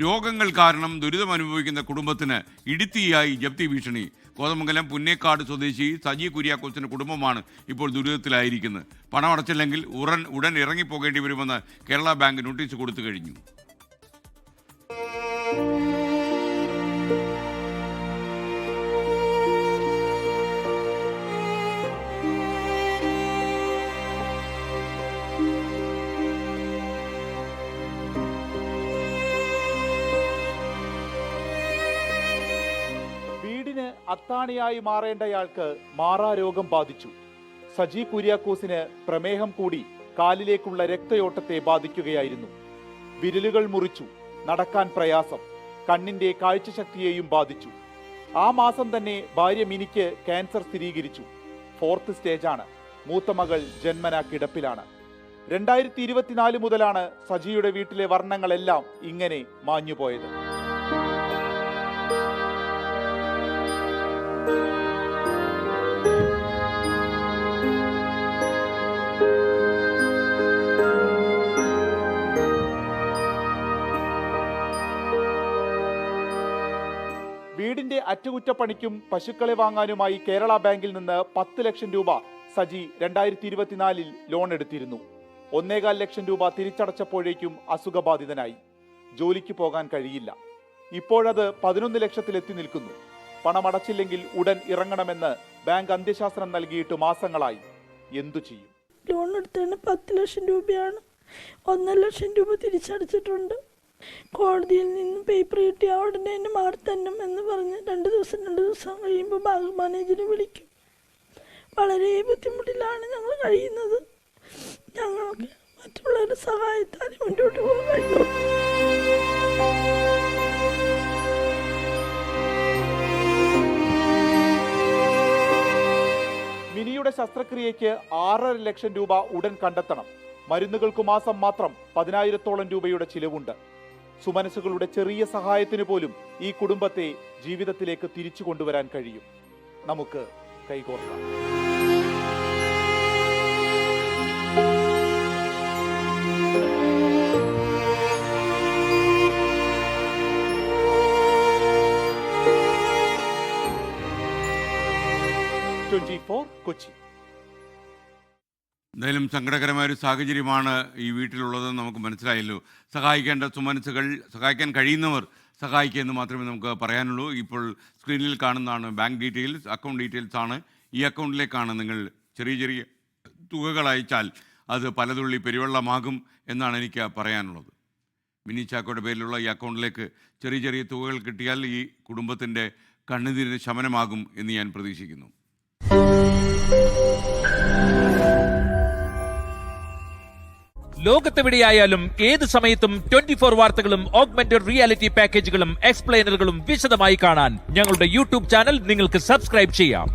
രോഗങ്ങൾ കാരണം ദുരിതമനുഭവിക്കുന്ന കുടുംബത്തിന് ഇടുത്തിയായി ജപ്തി ഭീഷണി. കോതമംഗലം പുന്നേക്കാട് സ്വദേശി സജി കുര്യാക്കോസിന്റെ കുടുംബമാണ് ഇപ്പോൾ ദുരിതത്തിലായിരിക്കുന്നത്. പണം അടച്ചില്ലെങ്കിൽ ഉടൻ ഇറങ്ങിപ്പോകേണ്ടി വരുമെന്ന് കേരള ബാങ്ക് നോട്ടീസ് കൊടുത്തു കഴിഞ്ഞു. അത്താണിയായി മാറേണ്ടയാൾക്ക് മാറാരോഗം ബാധിച്ചു. സജി കുര്യാക്കോസിന് പ്രമേഹം കൂടി കാലിലേക്കുള്ള രക്തയോട്ടത്തെ ബാധിക്കുകയായിരുന്നു. വിരലുകൾ മുറിച്ചു, നടക്കാൻ പ്രയാസം, കണ്ണിന്റെ കാഴ്ചശക്തിയെയും ബാധിച്ചു. ആ മാസം തന്നെ ഭാര്യ മിനിക്ക് ക്യാൻസർ സ്ഥിരീകരിച്ചു. 4th സ്റ്റേജാണ്. മൂത്ത മകൾ ജന്മനാ കിടപ്പിലാണ്. 2024 മുതലാണ് സജിയുടെ വീട്ടിലെ വർണ്ണങ്ങളെല്ലാം ഇങ്ങനെ മാഞ്ഞുപോയത്. വീടിന്റെ അറ്റകുറ്റപ്പണിക്കും പശുക്കളെ വാങ്ങാനുമായി കേരള ബാങ്കിൽ നിന്ന് 10 ലക്ഷം രൂപ സജി 2024 ലോൺ എടുത്തിരുന്നു. 1.25 ലക്ഷം രൂപ തിരിച്ചടച്ചപ്പോഴേക്കും അസുഖബാധിതനായി. ജോലിക്ക് പോകാൻ കഴിയില്ല. ഇപ്പോഴത് 11 ലക്ഷത്തിലെത്തി നിൽക്കുന്നു. പണമടച്ചില്ലെങ്കിൽ ഉടൻ ഇറങ്ങണമെന്ന് ബാങ്ക് അന്ത്യശാസനം നൽകിയിട്ട് മാസങ്ങളായി. എന്തു ചെയ്യും? ലോൺ എടുത്തതിന് 10 ലക്ഷം രൂപയാണ്. 1.5 ലക്ഷം രൂപ തിരിച്ചടച്ചിട്ടുണ്ട്. കോടതിയിൽ നിന്ന് പേപ്പർ കിട്ടിയ ഉടനെ തന്നെ മാറി തന്നെ എന്ന് പറഞ്ഞ് 2 ദിവസം കഴിയുമ്പോൾ ബാങ്ക് മാനേജറെ വിളിക്കും. വളരെ ബുദ്ധിമുട്ടിലാണ് ഞങ്ങൾ കഴിയുന്നത്. ഞങ്ങൾക്ക് മറ്റുള്ളവരുടെ സഹായത്താൽ മുന്നോട്ട് പോകാൻ കഴിയുള്ളൂ. മിനിയുടെ ശസ്ത്രക്രിയയ്ക്ക് 6.5 ലക്ഷം രൂപ ഉടൻ കണ്ടെത്തണം. മരുന്നുകൾക്ക് മാസം മാത്രം 10,000-ഓളം രൂപയുടെ ചിലവുണ്ട്. സുമനസുകളുടെ ചെറിയ സഹായത്തിന് പോലും ഈ കുടുംബത്തെ ജീവിതത്തിലേക്ക് തിരിച്ചു കൊണ്ടുവരാൻ കഴിയും. നമുക്ക് കൈകോർക്കാം. കൊച്ചി. എന്തായാലും സങ്കടകരമായൊരു സാഹചര്യമാണ് ഈ വീട്ടിലുള്ളതെന്ന് നമുക്ക് മനസ്സിലായല്ലോ. സഹായിക്കേണ്ട സുമനസുകൾ, സഹായിക്കാൻ കഴിയുന്നവർ സഹായിക്കുക എന്ന് മാത്രമേ നമുക്ക് പറയാനുള്ളൂ. ഇപ്പോൾ സ്ക്രീനിൽ കാണുന്നതാണ് ബാങ്ക് ഡീറ്റെയിൽസ്, അക്കൗണ്ട് ഡീറ്റെയിൽസ് ആണ്. ഈ അക്കൗണ്ടിലേക്കാണ് നിങ്ങൾ ചെറിയ ചെറിയ തുകകൾ അയച്ചാൽ അത് പലതുള്ളി പെരുവെള്ളമാകും എന്നാണ് എനിക്ക് പറയാനുള്ളത്. മിനി ചാക്കോയുടെ പേരിലുള്ള ഈ അക്കൗണ്ടിലേക്ക് ചെറിയ ചെറിയ തുകകൾ കിട്ടിയാൽ ഈ കുടുംബത്തിൻ്റെ കണ്ണുനീരിന് ശമനമാകും എന്ന് ഞാൻ പ്രതീക്ഷിക്കുന്നു. ലോകത്തെവിടെയായാലും ഏത് സമയത്തും 24 വാർത്തകളും ഓഗ്മെന്റഡ് റിയാലിറ്റി പാക്കേജുകളും എക്സ്പ്ലെയിനറുകളും വിശദമായി കാണാൻ ഞങ്ങളുടെ യൂട്യൂബ് ചാനൽ നിങ്ങൾക്ക് സബ്സ്ക്രൈബ് ചെയ്യാം.